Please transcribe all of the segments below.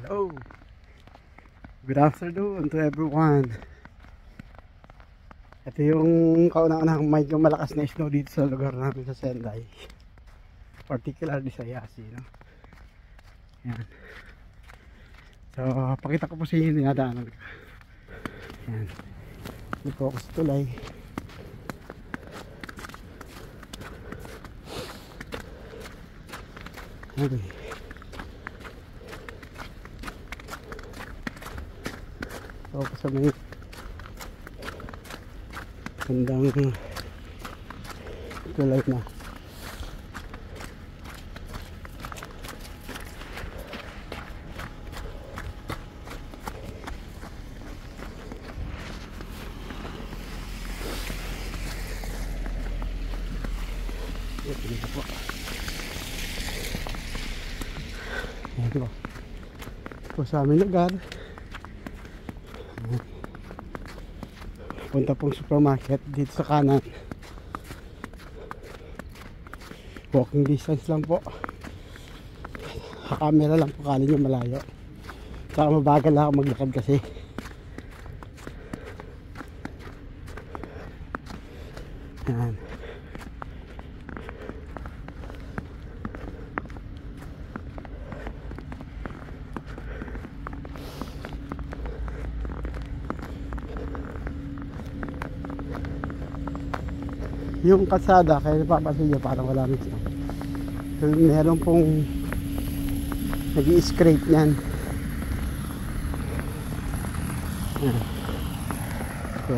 Hello. Good afternoon to everyone. Ito yung kaunang-unang medyo malakas na snow dito sa lugar namin sa Senday. Particularly sa Yasi, no? Yan. So, pakita ko po sa inyo yung dinadaanan ko. Yan. Ito po ako sa tulay. Okay. So, ako sa may gandang tulay na. Ito po. Ito po sa aming lugar. Punta pong supermarket dito sa kanan. Walking distance lang po. Camera lang po, kali nyo malayo. Saka mabagal ako maglakad kasi. Yan. Yung kalsada, kaya napapansin nyo parang wala nang snow. So, meron pong nag-i-scrape nyan. So,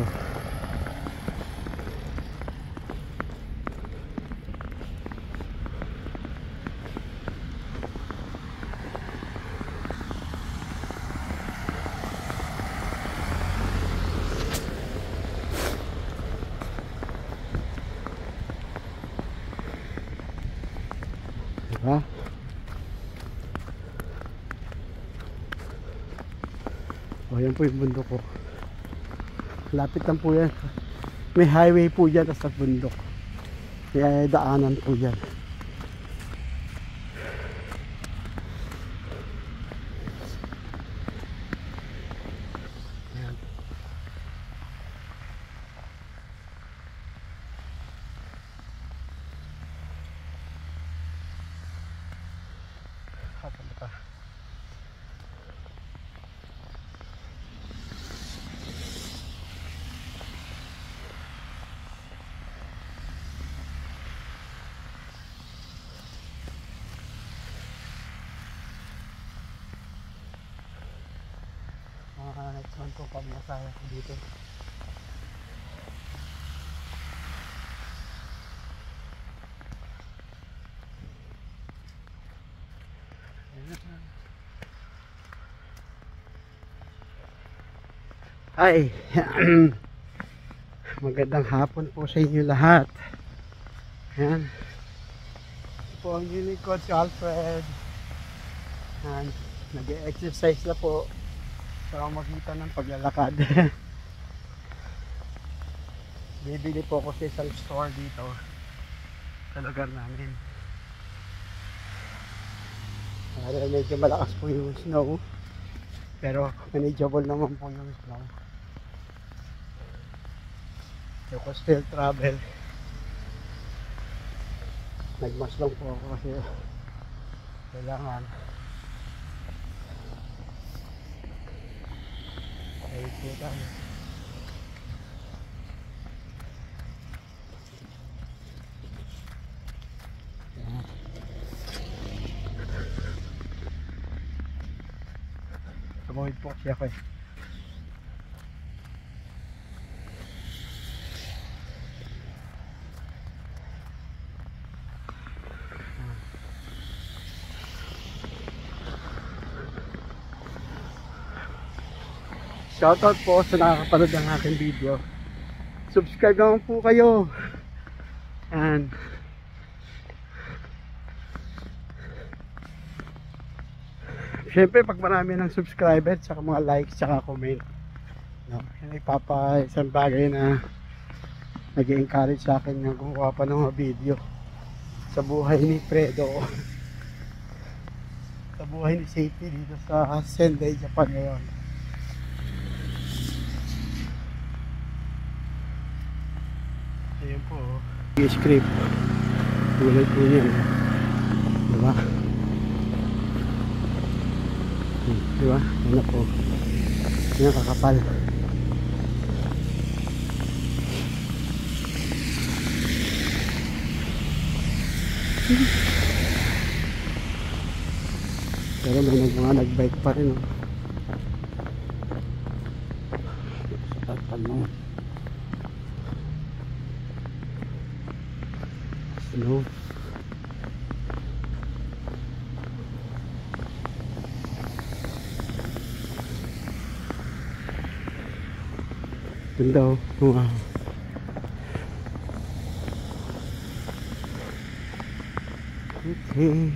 diba? O, yan po yung bundok ko. Lapit lang po yan. May highway po dyan sa bundok. May daanan po dyan. Ayan. Kapalita. Next month po pag masaya ko dito. Hi. Magandang hapon po sa inyo lahat. Yan. Ito po ang unicorn si Alfred. Yan. Nag-exercise na po para makita ng paglalakad. Bibili po ako sa isang store dito sa lugar namin. Medyo malakas po yung snow, pero manageable naman po yung snow. So, ko still travel. Nagmas lang po ako kasi kailangan ayun po tayo. Tumawid po siya kayo. Shoutout po sa nakakapanood ng aking video. Subscribe naman po kayo. And syempre pag marami ng subscriber, tsaka mga likes, tsaka comment, no? Yan ay isang bagay na nag-encourage sa akin na gumawa pa ng mga video sa buhay ni Fredo. Yan. So, ito po yung mga daanan namin. Yan. Ito po yung unicorn si Alfred. Yan. Nag-exercise na po. So, maganda nga po yung snow. Pero medyo malakas po yung snow. Lapit lang po yan. May highway po dyan sa bundok. May daanan po dyan. Yan. So, sa buhay ni Seifi dito sa Sendai, Japan ngayon. Ayan po, yung script tulad po niyan, diba? Diba? Ano po, yan kakapal. Pero may mga nagbike pa rin, oh. Sa tanong snow. Ganda, oh. Wow. Okay.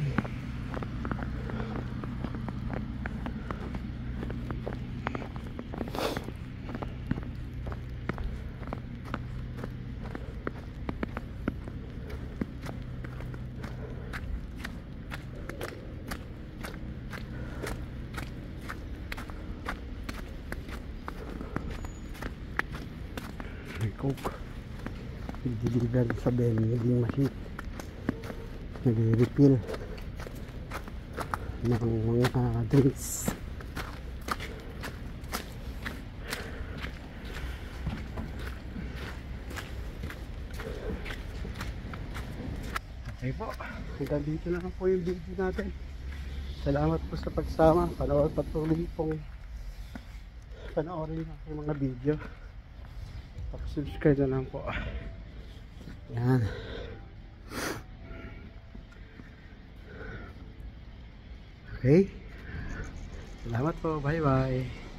May coke i-deliver sa vending machine, nag-refill ng mga drinks. Okay po, hanggang dito na lang po yung video natin. Salamat po sa pagsama, patuloy pong panoorin ang mga video. Subscribe na lang po. Yan. Okay. Salamat po. Bye bye.